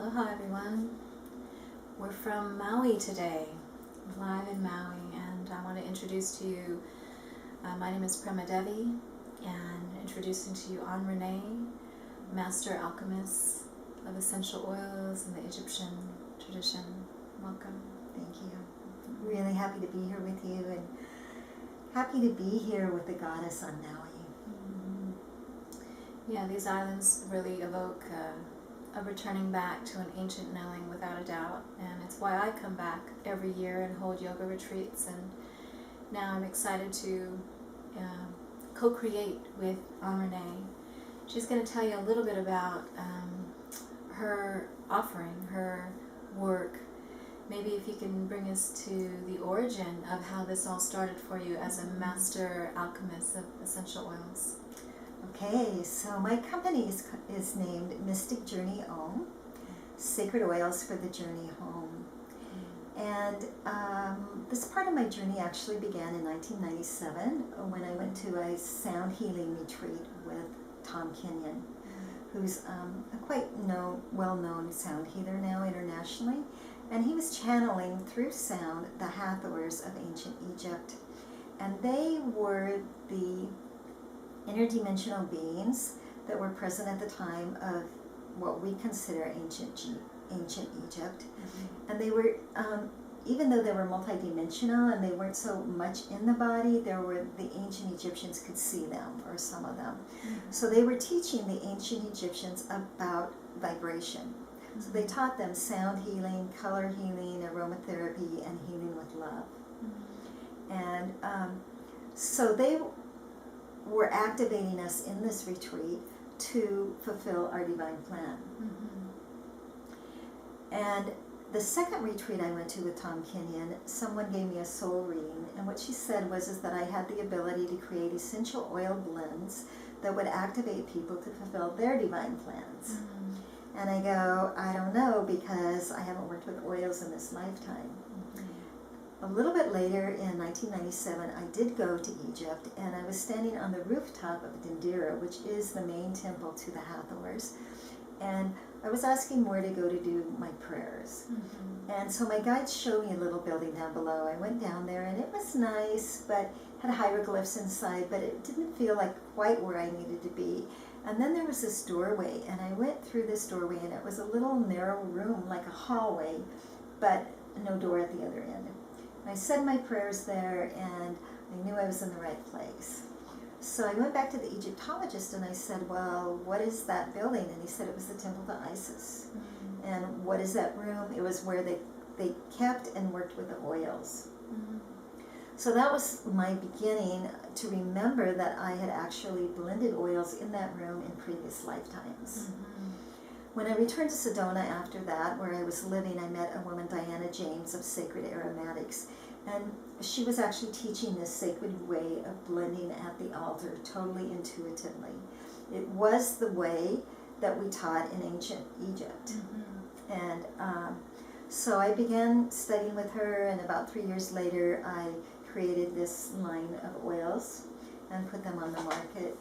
Aloha everyone. We're from Maui today, live in Maui, and I want to introduce to you, my name is Prema Devii, and introducing to you Ra Nae, master alchemist of essential oils in the Egyptian tradition. Welcome. Thank you. Really happy to be here with you, and happy to be here with the goddess on Maui. Yeah, these islands really evoke a returning back to an ancient knowing without a doubt, and it's why I come back every year and hold yoga retreats, and now I'm excited to co-create with Ra Nae. She's going to tell you a little bit about her offering, her work. Maybe if you can bring us to the origin of how this all started for you as a master alchemist of essential oils. Okay, so my company is named Mystic Journey Om, Sacred Oils for the Journey Home. And this part of my journey actually began in 1997 when I went to a sound healing retreat with Tom Kenyon, who's a quite well-known sound healer now internationally. And he was channeling through sound the Hathors of ancient Egypt. And they were the interdimensional beings that were present at the time of what we consider ancient Egypt. And they were, even though they were multidimensional and they weren't so much in the body, the ancient Egyptians could see them, or some of them. So they were teaching the ancient Egyptians about vibration. So they taught them sound healing, color healing, aromatherapy, and healing with love. And so they were activating us in this retreat to fulfill our divine plan. And the second retreat I went to with Tom Kenyon, someone gave me a soul reading, and what she said was that I had the ability to create essential oil blends that would activate people to fulfill their divine plans. And I go, I don't know, because I haven't worked with oils in this lifetime. A little bit later, in 1997, I did go to Egypt, and I was standing on the rooftop of Dendera, which is the main temple to the Hathors, and I was asking where to go to do my prayers. And so my guide showed me a little building down below. I went down there, and it was nice, but had hieroglyphs inside, but it didn't feel like quite where I needed to be. And then there was this doorway, and I went through this doorway, and it was a little narrow room, like a hallway, but no door at the other end. I said my prayers there, and I knew I was in the right place. So I went back to the Egyptologist, and I said, well, what is that building? And he said it was the temple to Isis. And what is that room? It was where they kept and worked with the oils. So that was my beginning to remember that I had actually blended oils in that room in previous lifetimes. When I returned to Sedona after that, where I was living, I met a woman, Diana James, of Sacred Aromatics. And she was actually teaching this sacred way of blending at the altar, totally intuitively. It was the way that we taught in ancient Egypt. And so I began studying with her, and about 3 years later, I created this line of oils and put them on the market.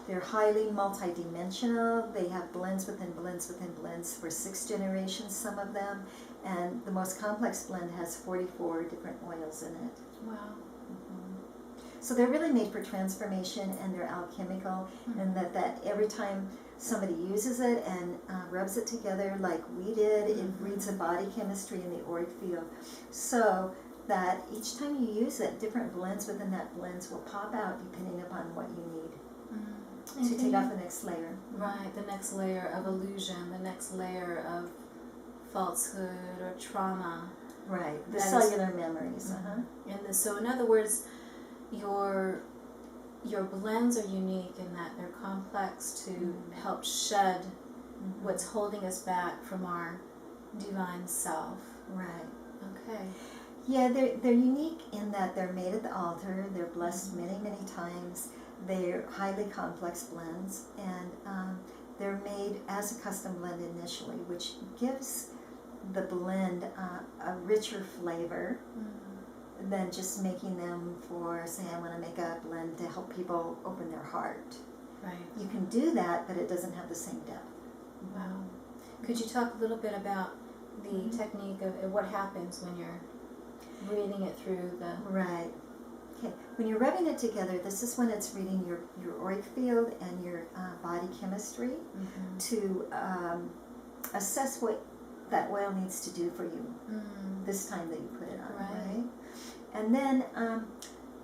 They're highly multidimensional. They have blends within blends within blends for 6 generations, some of them. And the most complex blend has 44 different oils in it. Wow. So they're really made for transformation, and they're alchemical, and that every time somebody uses it and rubs it together like we did, it reads the body chemistry in the auric field. So that each time you use it, different blends within that blends will pop out depending upon what you need. To take off the next layer. Right, the next layer of illusion, the next layer of falsehood or trauma. Right, the cellular memories. So in other words, your blends are unique in that they're complex to help shed what's holding us back from our divine self. Right. Okay. Yeah, they're unique in that they're made at the altar. They're blessed many, many times. They're highly complex blends, and they're made as a custom blend initially, which gives the blend a richer flavor than just making them for, say, I want to make a blend to help people open their heart. Right. You can do that, but it doesn't have the same depth. Wow. Could you talk a little bit about the technique of what happens when you're breathing it through the... Right. Okay. When you're rubbing it together, this is when it's reading your auric field and your body chemistry to assess what that oil needs to do for you this time that you put it on, right? And then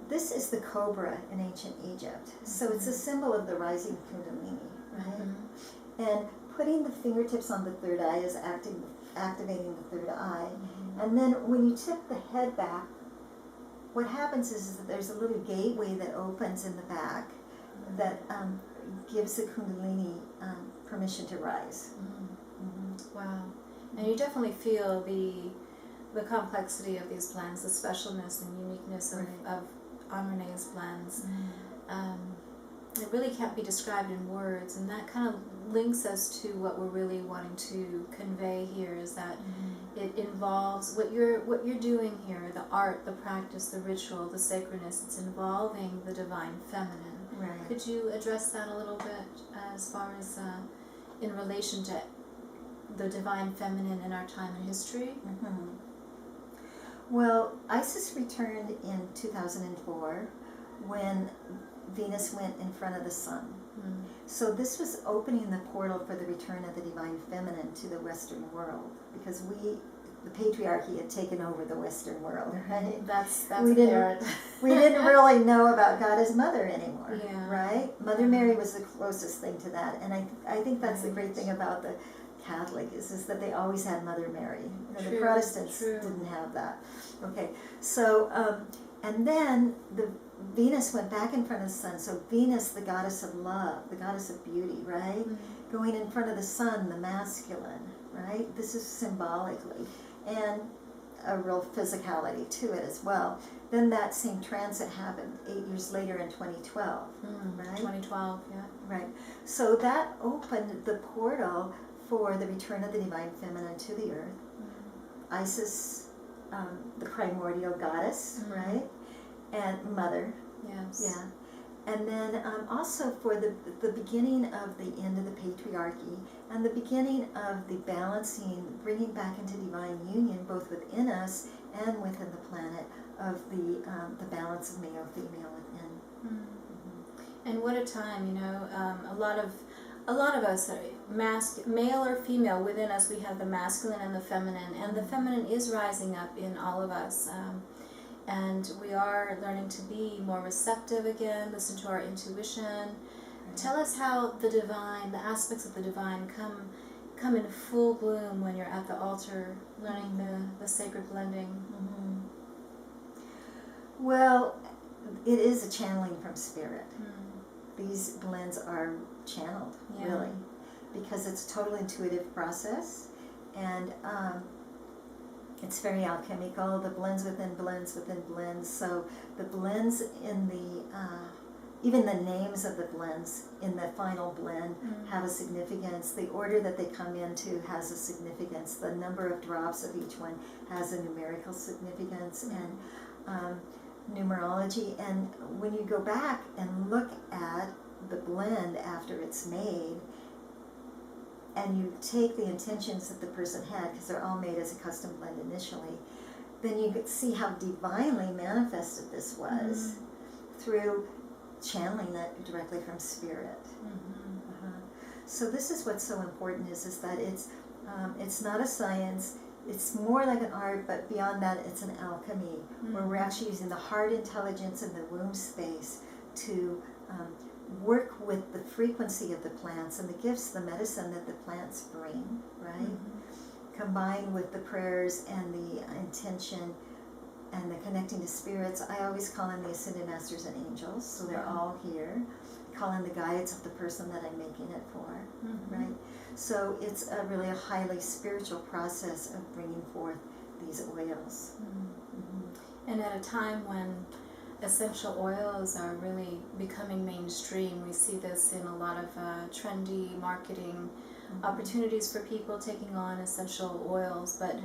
this is the cobra in ancient Egypt. So it's a symbol of the rising kundalini, right? And putting the fingertips on the third eye is activating the third eye. And then when you tip the head back, what happens is that there's a little gateway that opens in the back that gives the kundalini permission to rise. Wow. And you definitely feel the complexity of these blends, the specialness and uniqueness of Ra Nae's blends. It really can't be described in words, and that kind of links us to what we're really wanting to convey here, is that it involves what you're doing here, the art, the practice, the ritual, the sacredness. It's involving the divine feminine. Right. Could you address that a little bit as far as in relation to the divine feminine in our time and history? Well, Isis returned in 2004 when Venus went in front of the sun. So this was opening the portal for the return of the divine feminine to the Western world, because the patriarchy had taken over the Western world, right? That's we didn't really know about God as Mother anymore, Yeah. right? Mother Mary was the closest thing to that, and I think that's the great thing about the Catholic is that they always had Mother Mary. The Protestants didn't have that. Okay, so and then the Venus went back in front of the sun. So Venus, the goddess of love, the goddess of beauty, right? Going in front of the sun, the masculine, right? This is symbolically, and a real physicality to it as well. Then that same transit happened 8 years later in 2012, right? 2012, yeah. Right. So that opened the portal for the return of the divine feminine to the earth. Isis, the primordial goddess, right? And mother. Yes. Yeah. And then also for the beginning of the end of the patriarchy and the beginning of the balancing, bringing back into divine union, both within us and within the planet, of the balance of male, female within. And what a time, you know, a lot of us, male or female, within us we have the masculine and the feminine is rising up in all of us. And we are learning to be more receptive again, listen to our intuition. Tell us how the divine, the aspects of the divine come in full bloom when you're at the altar learning the sacred blending. Well, it is a channeling from spirit. These blends are channeled, really, because it's a total intuitive process, and it's very alchemical. The blends within blends within blends. So the blends in the, even the names of the blends in the final blend have a significance. The order that they come into has a significance. The number of drops of each one has a numerical significance and numerology. And when you go back and look at the blend after it's made, and you take the intentions that the person had, because they're all made as a custom blend initially, then you could see how divinely manifested this was through channeling it directly from spirit. So this is what's so important is that it's not a science, it's more like an art, but beyond that it's an alchemy, where we're actually using the heart intelligence and the womb space to work with the frequency of the plants and the gifts, the medicine that the plants bring, right? Combined with the prayers and the intention and the connecting to spirits. I always call in the Ascended Masters and Angels, so they're all here. I call in the guides of the person that I'm making it for, right? So it's really a highly spiritual process of bringing forth these oils. And at a time when essential oils are really becoming mainstream, we see this in a lot of trendy marketing opportunities for people taking on essential oils. But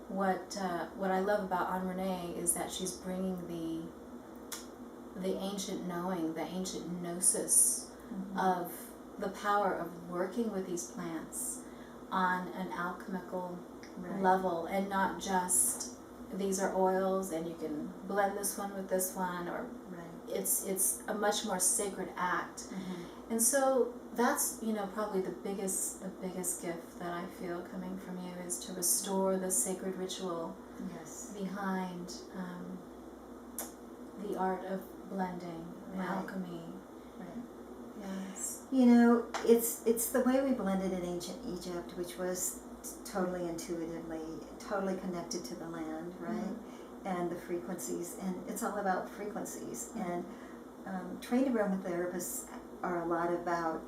what I love about Ra Nae is that she's bringing the ancient knowing, the ancient gnosis of the power of working with these plants on an alchemical Right. level, and not just these are oils and you can blend this one with this one, or Right. it's a much more sacred act. Mm-hmm. And so that's, you know, probably the biggest gift that I feel coming from you, is to restore the sacred ritual Yes. behind the art of blending, Right. alchemy. Right. Yes. You know, it's the way we blended in ancient Egypt, which was totally intuitively, totally connected to the land, right? And the frequencies, and it's all about frequencies. And trained aromatherapists are a lot about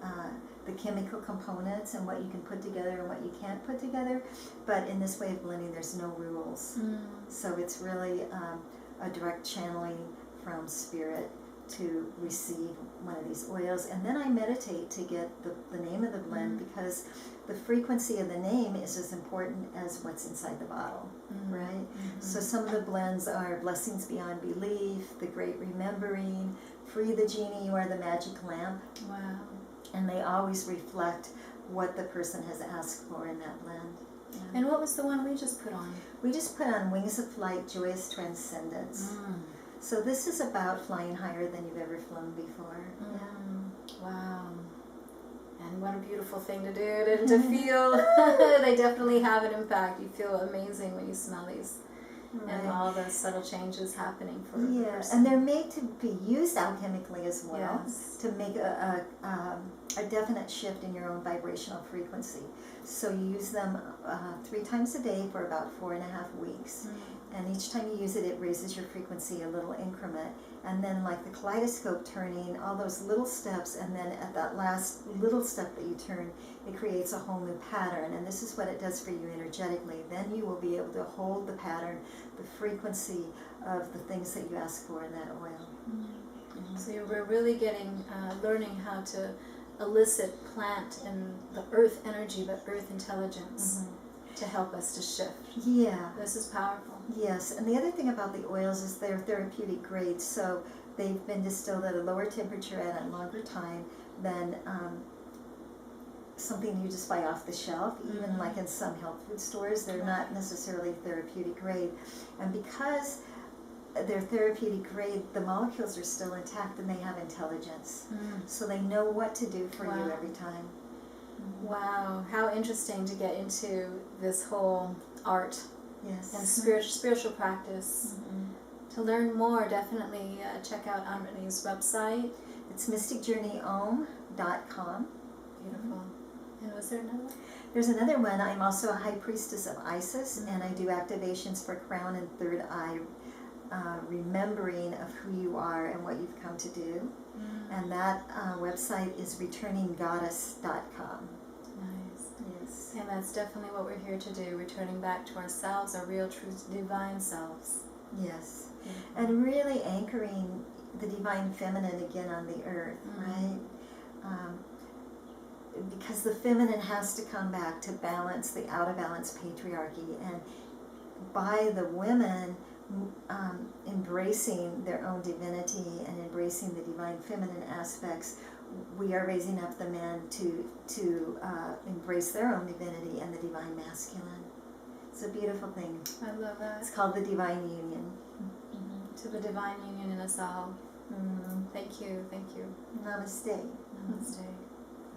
the chemical components and what you can put together and what you can't put together. But in this way of blending, there's no rules. So it's really a direct channeling from spirit to receive one of these oils. And then I meditate to get the name of the blend, because the frequency of the name is as important as what's inside the bottle, right? So some of the blends are Blessings Beyond Belief, The Great Remembering, Free the Genie, You Are the Magic Lamp. Wow. And they always reflect what the person has asked for in that blend. Yeah. And what was the one we just put on? We just put on Wings of Flight, Joyous Transcendence. So this is about flying higher than you've ever flown before. Wow. And what a beautiful thing to do, and to feel. They definitely have an impact. You feel amazing when you smell these. Right. And all the subtle changes happening for the person. And they're made to be used alchemically as well, Yes. to make a definite shift in your own vibrational frequency. So you use them 3 times a day for about 4.5 weeks. And each time you use it, it raises your frequency a little increment. And then, like the kaleidoscope turning, all those little steps, and then at that last little step that you turn, it creates a whole new pattern. And this is what it does for you energetically. Then you will be able to hold the pattern, the frequency of the things that you ask for in that oil. So we're really getting, learning how to elicit plant and the earth energy, the earth intelligence, to help us to shift. Yeah. This is powerful. Yes, and the other thing about the oils is they're therapeutic grades, so they've been distilled at a lower temperature at a longer time than something you just buy off the shelf. Even like in some health food stores, they're not necessarily therapeutic grade. And because they're therapeutic grade, the molecules are still intact and they have intelligence. So they know what to do for you every time. Wow, how interesting to get into this whole art Yes. and spiritual practice. To learn more, definitely check out Aunt Renee's website. It's mysticjourneyohm.com. Beautiful. And was there another one? There's another one. I'm also a high priestess of Isis, and I do activations for crown and third eye, remembering of who you are and what you've come to do. And that website is returninggoddus.com. Nice. Yes. And that's definitely what we're here to do, returning back to ourselves, our real, true, divine selves. Yes. And really anchoring the divine feminine again on the earth, right? Because the feminine has to come back to balance the out of balance patriarchy, and by the women embracing their own divinity and embracing the divine feminine aspects, we are raising up the men to embrace their own divinity and the divine masculine. It's a beautiful thing. I love that. It's called the divine union. To the divine union in us all. Thank you. Namaste. Namaste.